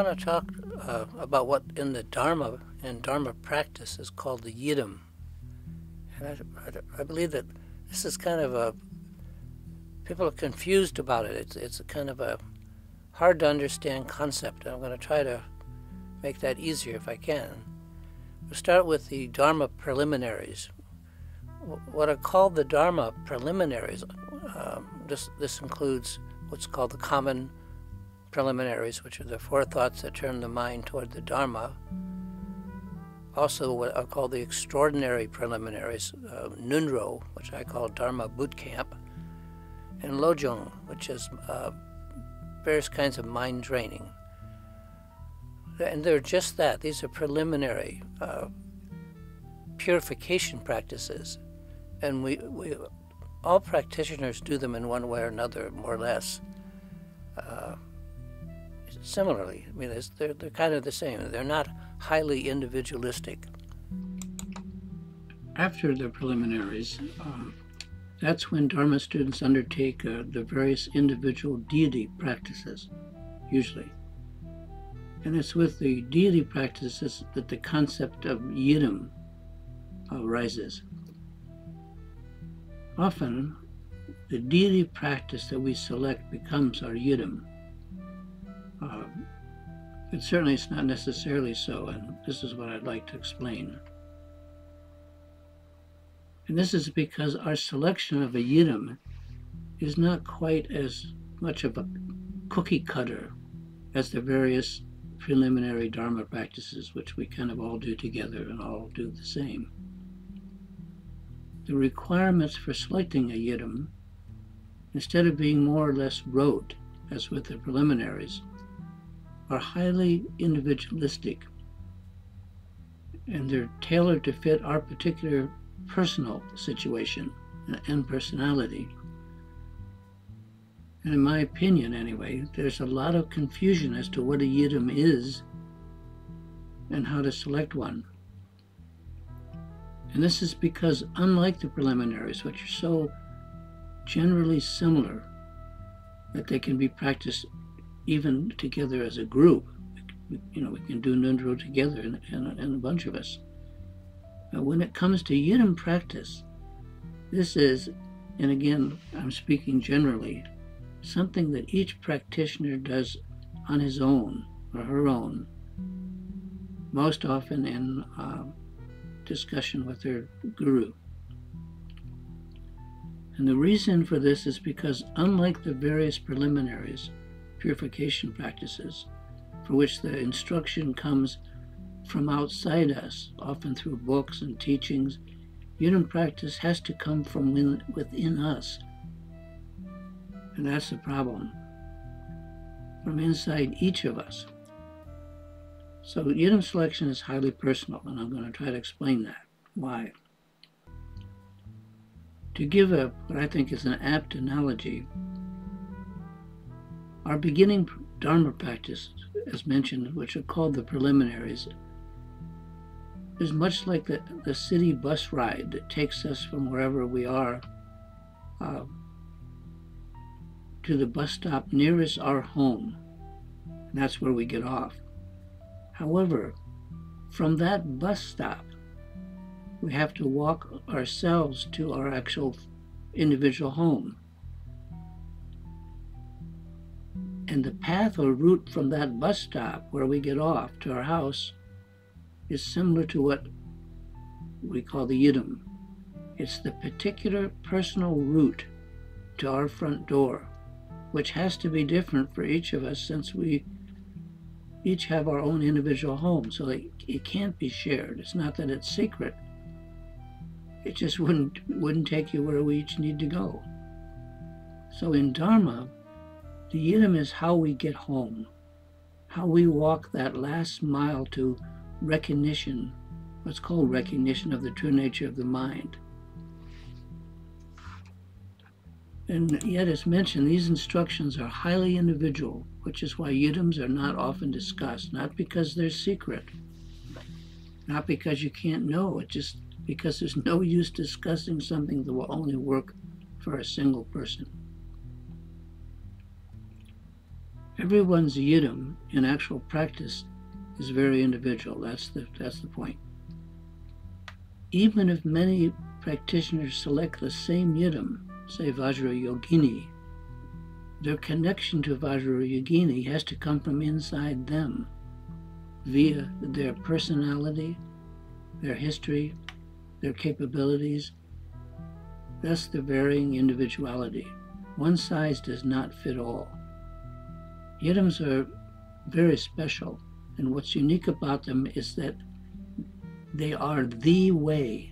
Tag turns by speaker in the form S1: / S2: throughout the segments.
S1: want to talk about what in the Dharma and Dharma practice is called the Yidam. And I believe that this is kind of a, people are confused about it. It's a kind of a hard to understand concept. I'm going to try to make that easier if I can. We'll start with the Dharma preliminaries. What are called the Dharma preliminaries, this includes what's called the common preliminaries, which are the four thoughts that turn the mind toward the Dharma. Also what are called the extraordinary preliminaries, Nunro, which I call Dharma boot camp, and Lojong, which is various kinds of mind training. And they're just that. These are preliminary purification practices. And we all practitioners do them in one way or another, more or less. Similarly, I mean, they're kind of the same. They're not highly individualistic. After the preliminaries, that's when Dharma students undertake the various individual deity practices, usually. And it's with the deity practices that the concept of Yidam arises. Often, the deity practice that we select becomes our Yidam. But certainly it's not necessarily so, and this is what I'd like to explain. And this is because our selection of a Yidam is not quite as much of a cookie cutter as the various preliminary Dharma practices, which we kind of all do together and all do the same. The requirements for selecting a Yidam, instead of being more or less rote, as with the preliminaries, are highly individualistic, and they're tailored to fit our particular personal situation and personality. And in my opinion, anyway, there's a lot of confusion as to what a Yidam is and how to select one. And this is because, unlike the preliminaries, which are so generally similar that they can be practiced even together as a group, we can do Nundro together and a bunch of us. But when it comes to Yidam practice, this is, and again, I'm speaking generally, something that each practitioner does on his own or her own, most often in discussion with their guru. And the reason for this is because, unlike the various preliminaries, purification practices, for which the instruction comes from outside us, often through books and teachings, Yidam practice has to come from within us. And that's the problem, from inside each of us. So Yidam selection is highly personal, and I'm going to try to explain that. Why? To give what I think is an apt analogy, our beginning Dharma practice, as mentioned, which are called the preliminaries, is much like the city bus ride that takes us from wherever we are to the bus stop nearest our home. And that's where we get off. However, from that bus stop, we have to walk ourselves to our actual individual home. And the path or route from that bus stop where we get off to our house is similar to what we call the Yidam. It's the particular personal route to our front door, which has to be different for each of us since we each have our own individual home, so it can't be shared. It's not that it's secret. It just wouldn't take you where we each need to go. So in Dharma, the Yidam is how we get home, how we walk that last mile to recognition, what's called recognition of the true nature of the mind. And yet, as mentioned, these instructions are highly individual, which is why Yidams are not often discussed, not because they're secret, not because you can't know, it's just because there's no use discussing something that will only work for a single person. Everyone's Yidam in actual practice is very individual. That's the point. Even if many practitioners select the same Yidam, say Vajrayogini, their connection to Vajrayogini has to come from inside them via their personality, their history, their capabilities. That's the varying individuality. One size does not fit all. Yidams are very special, and what's unique about them is that they are the way.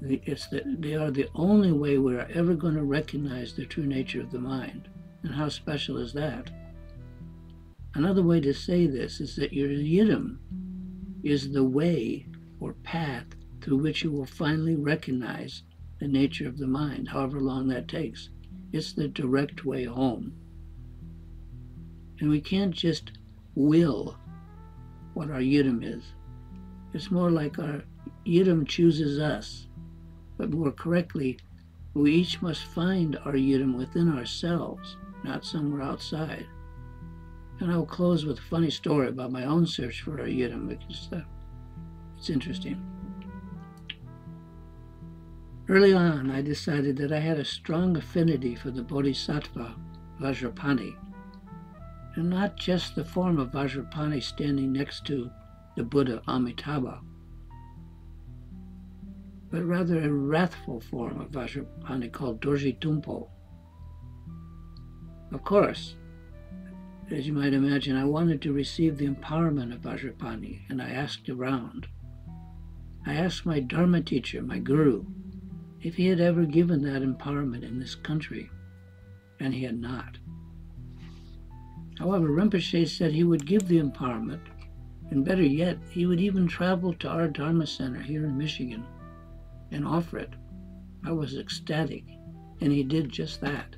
S1: They are the only way we're ever going to recognize the true nature of the mind. And how special is that? Another way to say this is that your Yidam is the way or path through which you will finally recognize the nature of the mind, however long that takes. It's the direct way home. And we can't just will what our Yidam is. It's more like our Yidam chooses us. But more correctly, we each must find our Yidam within ourselves, not somewhere outside. And I'll close with a funny story about my own search for our Yidam, because it's interesting. Early on, I decided that I had a strong affinity for the Bodhisattva Vajrapani, and not just the form of Vajrapani standing next to the Buddha Amitabha, but rather a wrathful form of Vajrapani called Dorji Tumpo. Of course, as you might imagine, I wanted to receive the empowerment of Vajrapani, and I asked around. I asked my Dharma teacher, my guru, if he had ever given that empowerment in this country, and he had not. However, Rinpoche said he would give the empowerment, and better yet, he would even travel to our Dharma Center here in Michigan and offer it. I was ecstatic, and he did just that.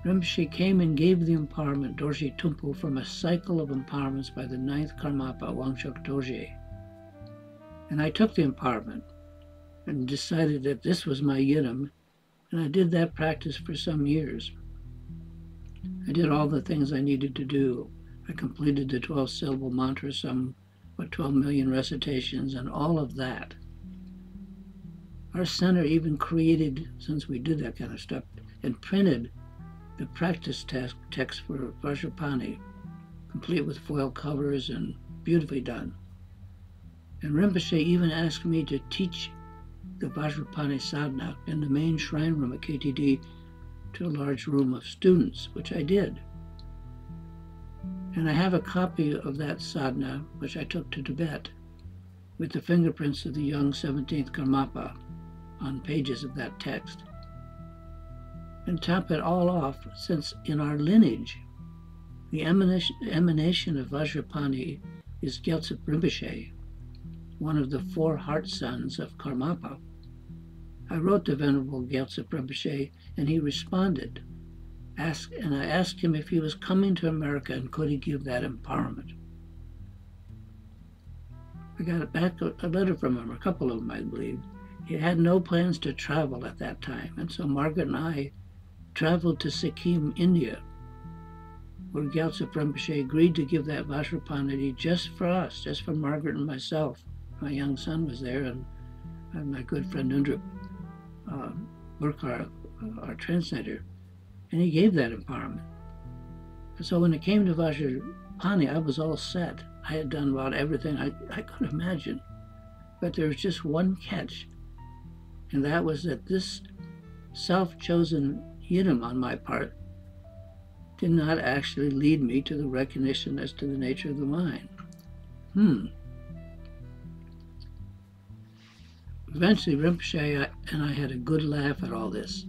S1: Rinpoche came and gave the empowerment Dorji Tumpo from a cycle of empowerments by the 9th Karmapa Wangchuk Dorje. And I took the empowerment and decided that this was my Yidam, and I did that practice for some years. I did all the things I needed to do. I completed the 12-syllable mantra, 12 million recitations, and all of that. Our center even created, since we did that kind of stuff, and printed the practice text for Vajrapani, complete with foil covers and beautifully done. And Rinpoche even asked me to teach the Vajrapani sadhana in the main shrine room at KTD to a large room of students, which I did. And I have a copy of that sadhana, which I took to Tibet, with the fingerprints of the young 17th Karmapa on pages of that text. And top it all off, since in our lineage, the emanation of Vajrapani is Gyaltsab Rinpoche, one of the 4 heart sons of Karmapa. I wrote to Venerable Gyaltsab Rinpoche, and he responded. I asked him if he was coming to America and could he give that empowerment. I got back a letter from him, a couple of them, I believe. He had no plans to travel at that time, and so Margaret and I traveled to Sikkim, India, where Gyaltsab Rinpoche agreed to give that Vajrapani just for us, just for Margaret and myself. My young son was there, and my good friend Undrup Burkar, our translator, and he gave that empowerment. And so when it came to Vajrapani, I was all set. I had done about everything I could imagine. But there was just one catch, and that was that this self-chosen Yidam on my part did not actually lead me to the recognition as to the nature of the mind. Eventually, Rinpoche and I had a good laugh at all this,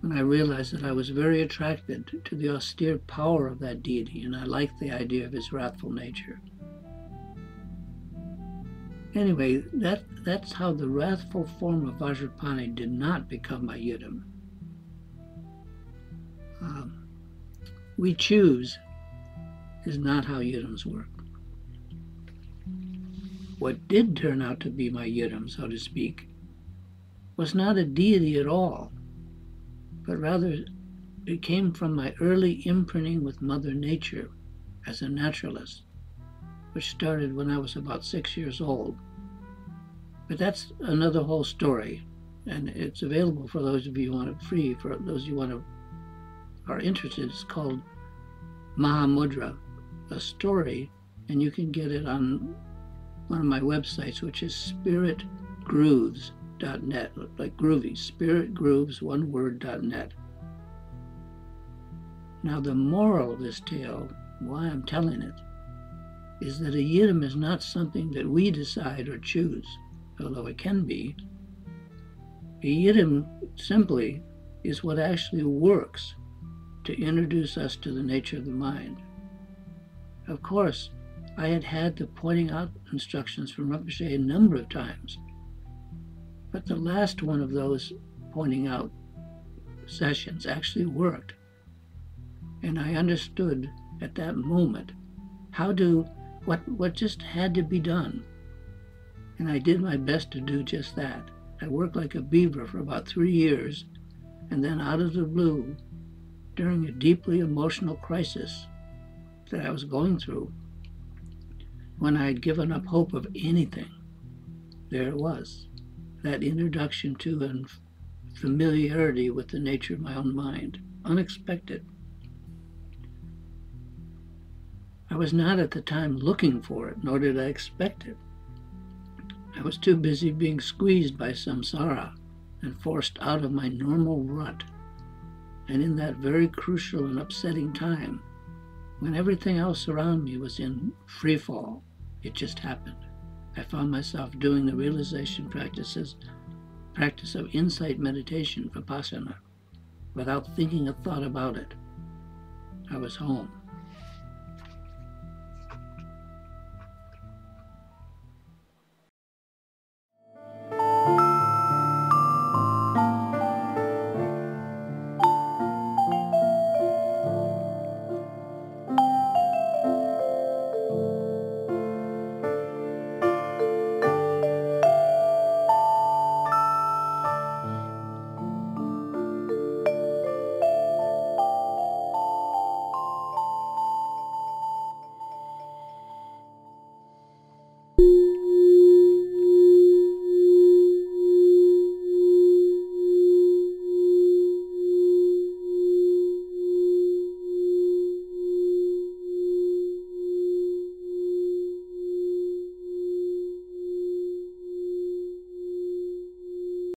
S1: when I realized that I was very attracted to the austere power of that deity, and I liked the idea of his wrathful nature. Anyway, that's how the wrathful form of Vajrapani did not become my Yidam. We choose is not how Yidams work. What did turn out to be my Yidam, so to speak, was not a deity at all, but rather It came from my early imprinting with Mother Nature as a naturalist, which started when I was about 6 years old. But that's another whole story, and it's available for those of you who want it free. For those of you who are interested, it's called Mahamudra, a story, and you can get it on one of my websites, which is spiritgrooves.net, like groovy, spiritgrooves, one word.net. Now, the moral of this tale, why I'm telling it, is that a Yidam is not something that we decide or choose, although it can be. A Yidam simply is what actually works to introduce us to the nature of the mind. Of course, I had the pointing out instructions from Rinpoche a number of times, but the last one of those pointing out sessions actually worked. And I understood at that moment what just had to be done. And I did my best to do just that. I worked like a beaver for about 3 years, and then out of the blue, during a deeply emotional crisis that I was going through, when I had given up hope of anything, there it was, that introduction to and familiarity with the nature of my own mind, unexpected. I was not at the time looking for it, nor did I expect it. I was too busy being squeezed by samsara and forced out of my normal rut. And in that very crucial and upsetting time, when everything else around me was in free fall, it just happened. I found myself doing the realization practice of insight meditation, vipassana, without thinking a thought about it. I was home.